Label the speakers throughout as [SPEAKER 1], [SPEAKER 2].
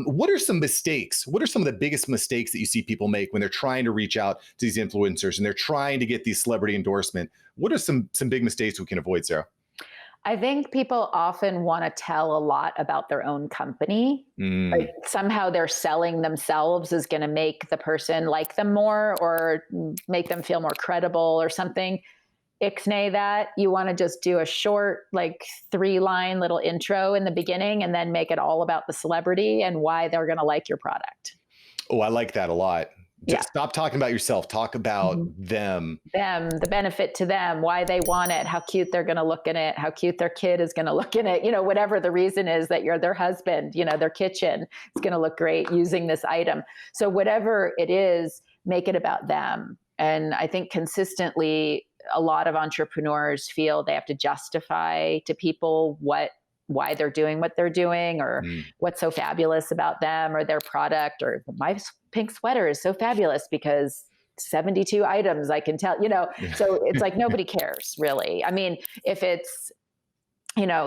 [SPEAKER 1] What are some mistakes? What are some of the biggest mistakes that you see people make when they're trying to reach out to these influencers and they're trying to get these celebrity endorsement? What are some big mistakes we can avoid, Sarah?
[SPEAKER 2] I think people often want to tell a lot about their own company. Like
[SPEAKER 1] Mm,
[SPEAKER 2] somehow they're selling themselves is going to make the person like them more or make them feel more credible or something. Ixnay that. You want to just do a short, like 3-line little intro in the beginning and then make it all about the celebrity and why they're going to like your product.
[SPEAKER 1] oh, I like that a lot.
[SPEAKER 2] Yeah.
[SPEAKER 1] Just stop talking about yourself. Talk about
[SPEAKER 2] Mhm.
[SPEAKER 1] them.
[SPEAKER 2] Them, the benefit to them, why they want it, how cute they're going to look in it, how cute their kid is going to look in it, whatever the reason is that you're their husband, their kitchen is going to look great using this item. So whatever it is, make it about them. And I think consistently, a lot of entrepreneurs feel they have to justify to people why they're doing what they're doing or
[SPEAKER 1] Mm.
[SPEAKER 2] what's so fabulous about them or their product or my pink sweater is so fabulous because 72 items I can tell, so it's like nobody cares really. I mean, if it's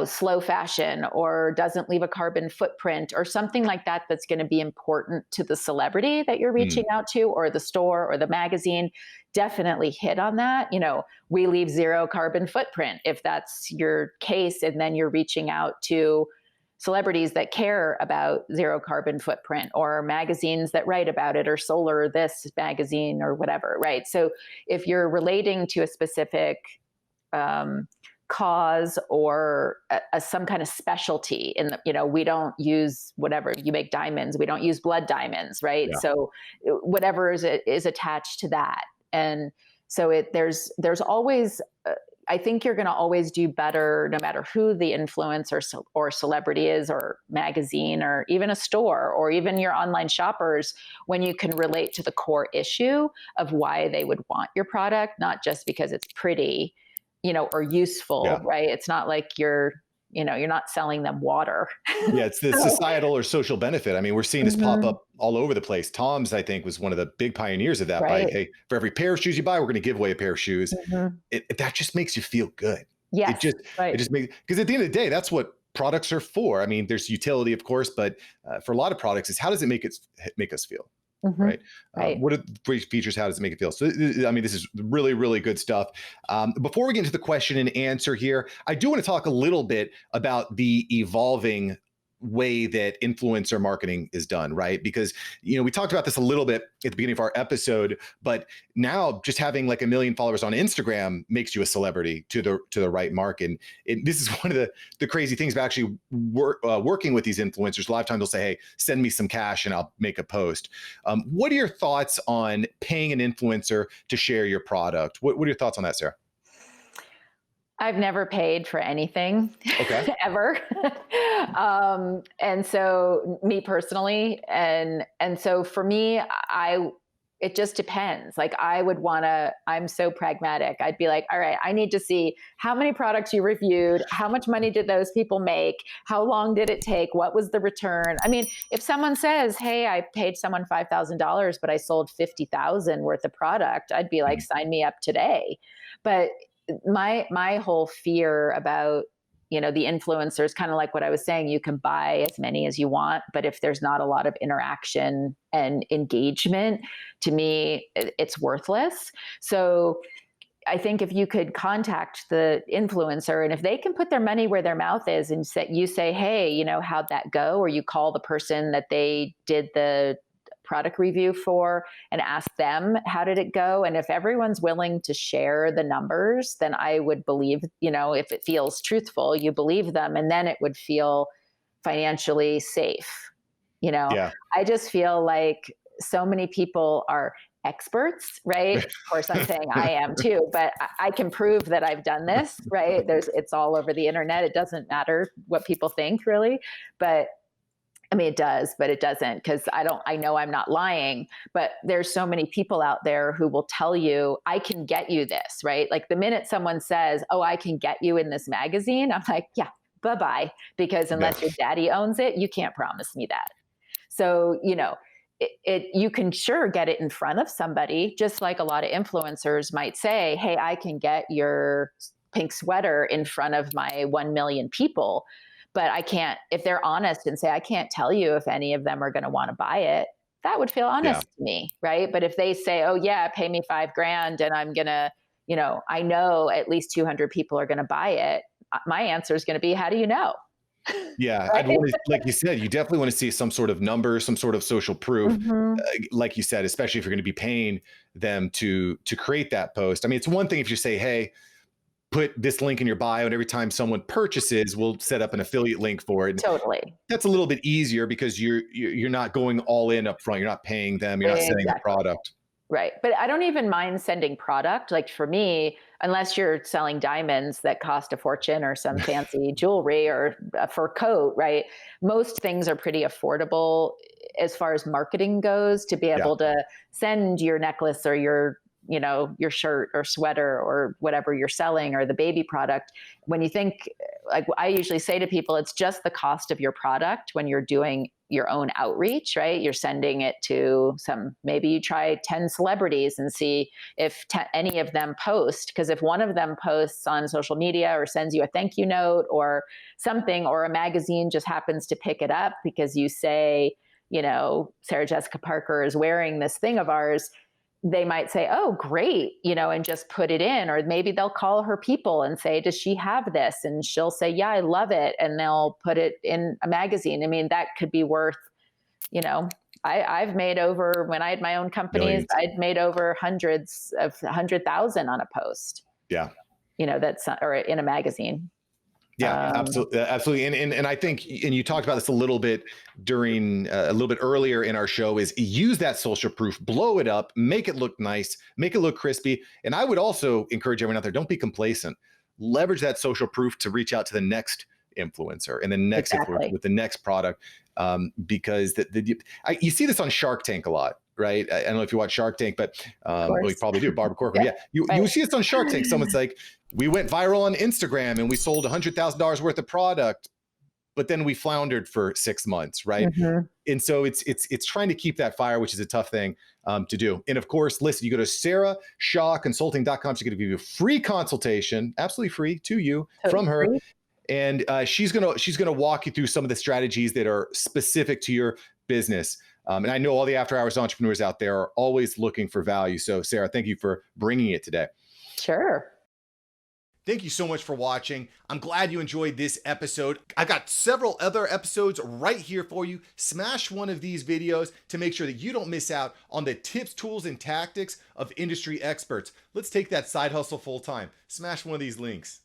[SPEAKER 2] slow fashion or doesn't leave a carbon footprint or something like that, that's going to be important to the celebrity that you're reaching
[SPEAKER 1] Mm.
[SPEAKER 2] out to or the store or the magazine, definitely hit on that. We leave zero carbon footprint if that's your case. And then you're reaching out to celebrities that care about zero carbon footprint or magazines that write about it or solar this magazine or whatever. Right. So if you're relating to a specific, cause or some kind of specialty in the, we don't use whatever you make diamonds. We don't use blood diamonds. Right.
[SPEAKER 1] Yeah.
[SPEAKER 2] So whatever is attached to that. And so there's always, I think you're going to always do better no matter who the influencer or celebrity is or magazine or even a store or even your online shoppers when you can relate to the core issue of why they would want your product, not just because it's pretty, or useful,
[SPEAKER 1] Yeah.
[SPEAKER 2] right? It's not like you're not selling them water.
[SPEAKER 1] Yeah, it's the societal or social benefit. I mean, we're seeing this pop
[SPEAKER 2] Mhm.
[SPEAKER 1] up all over the place. Tom's, I think, was one of the big pioneers of that by,
[SPEAKER 2] Right.
[SPEAKER 1] hey, for every pair of shoes you buy, we're going to give away a pair of shoes.
[SPEAKER 2] Mhm.
[SPEAKER 1] That just makes you feel good. It
[SPEAKER 2] Yes.
[SPEAKER 1] just, it
[SPEAKER 2] Right.
[SPEAKER 1] just makes, because at the end of the day, that's what products are for. I mean, there's utility, of course, but for a lot of products, is how does it make us feel?
[SPEAKER 2] Mhm.
[SPEAKER 1] Right.
[SPEAKER 2] Right.
[SPEAKER 1] What are the great features? How does it make it feel? So, I mean, this is really, really good stuff. Before we get into the question and answer here, I do want to talk a little bit about the evolving way that influencer marketing is done, right? Because, we talked about this a little bit at the beginning of our episode, but now just having like 1 million followers on Instagram makes you a celebrity to the right mark. And this is one of the crazy things about actually working with these influencers. A lot of times they'll say, hey, send me some cash and I'll make a post. What are your thoughts on paying an influencer to share your product? What are your thoughts on that, Sarah?
[SPEAKER 2] I've never paid for anything
[SPEAKER 1] Okay.
[SPEAKER 2] ever. And so me personally, and so for me, it just depends. Like I'm so pragmatic. I'd be like, all right, I need to see how many products you reviewed, how much money did those people make, how long did it take, what was the return? I mean, if someone says, hey, I paid someone $5,000, but I sold 50,000 worth of product, I'd be like, sign me up today. But my whole fear about the influencers, kind of like what I was saying, you can buy as many as you want, but if there's not a lot of interaction and engagement, to me, it's worthless. So I think if you could contact the influencer and if they can put their money where their mouth is and you say, hey, how'd that go? Or you call the person that they did the product review for and ask them, how did it go? And if everyone's willing to share the numbers, then I would believe, if it feels truthful, you believe them, and then it would feel financially safe.
[SPEAKER 1] Yeah.
[SPEAKER 2] I just feel like so many people are experts, right? Of course, I'm saying I am too, but I can prove that I've done this, right? It's all over the internet. It doesn't matter what people think really, but I mean, it does, but it doesn't, because I know I'm not lying, but there's so many people out there who will tell you, I can get you this, right? Like the minute someone says, oh, I can get you in this magazine, I'm like, yeah, bye-bye, because unless your daddy owns it, you can't promise me that. So, you can sure get it in front of somebody, just like a lot of influencers might say, hey, I can get your pink sweater in front of my 1 million people. But I can't, if they're honest and say, I can't tell you if any of them are going to want to buy it, that would feel
[SPEAKER 1] Yeah.
[SPEAKER 2] honest to me. Right. But if they say, oh, yeah, pay me 5 grand and I'm going to, I know at least 200 people are going to buy it, my answer is going to be, how do you know?
[SPEAKER 1] Yeah, I'd
[SPEAKER 2] Right.
[SPEAKER 1] want to, like you said, you definitely want to see some sort of number, some sort of social proof,
[SPEAKER 2] Hmm.
[SPEAKER 1] like you said, especially if you're going to be paying them to create that post. I mean, it's one thing if you say, "Hey, put this link in your bio, and every time someone purchases, we'll set up an affiliate link for it." And
[SPEAKER 2] Totally.
[SPEAKER 1] that's a little bit easier because you're not going all in up front. You're not paying them. You're not sending the
[SPEAKER 2] Exactly.
[SPEAKER 1] product.
[SPEAKER 2] Right. But I don't even mind sending product. Like for me, unless you're selling diamonds that cost a fortune or some fancy jewelry or a fur coat, right? Most things are pretty affordable as far as marketing goes to be
[SPEAKER 1] Yeah,
[SPEAKER 2] able to send your necklace or your shirt or sweater or whatever you're selling or the baby product. When you think, like I usually say to people, it's just the cost of your product when you're doing your own outreach, right? You're sending it to maybe you try 10 celebrities and see if any of them post. Because if one of them posts on social media or sends you a thank you note or something, or a magazine just happens to pick it up because you say, Sarah Jessica Parker is wearing this thing of ours, they might say, oh, great, and just put it in. Or maybe they'll call her people and say, does she have this? And she'll say, yeah, I love it. And they'll put it in a magazine. I mean, that could be worth, you know, I've made over, when I had my own companies,
[SPEAKER 1] millions.
[SPEAKER 2] I'd made over hundreds of 100,000 on a post,
[SPEAKER 1] Yeah.
[SPEAKER 2] that's, or in a magazine.
[SPEAKER 1] Yeah, absolutely, absolutely, and I think, and you talked about this a little bit during a little bit earlier in our show, is use that social proof, blow it up, make it look nice, make it look crispy, and I would also encourage everyone out there, don't be complacent. Leverage that social proof to reach out to the next influencer and the next influencer
[SPEAKER 2] Exactly.
[SPEAKER 1] with the next product, because you see this on Shark Tank a lot. Right. I don't know if you watch Shark Tank, but
[SPEAKER 2] Of
[SPEAKER 1] well, you
[SPEAKER 2] course.
[SPEAKER 1] probably do. Barbara Corcoran.
[SPEAKER 2] Yeah.
[SPEAKER 1] Yeah. You
[SPEAKER 2] Right.
[SPEAKER 1] see this on Shark Tank. Someone's like, we went viral on Instagram and we sold $100,000 worth of product, but then we floundered for 6 months, right?
[SPEAKER 2] Mhm.
[SPEAKER 1] And so it's trying to keep that fire, which is a tough thing to do. And of course, listen, you go to sarahshawconsulting.com. She's going to give you a free consultation, absolutely free to you from her,
[SPEAKER 2] Totally.
[SPEAKER 1] and she's gonna walk you through some of the strategies that are specific to your business. And I know all the after hours entrepreneurs out there are always looking for value. So Sarah, thank you for bringing it today.
[SPEAKER 2] Sure.
[SPEAKER 1] Thank you so much for watching. I'm glad you enjoyed this episode. I've got several other episodes right here for you. Smash one of these videos to make sure that you don't miss out on the tips, tools, and tactics of industry experts. Let's take that side hustle full time. Smash one of these links.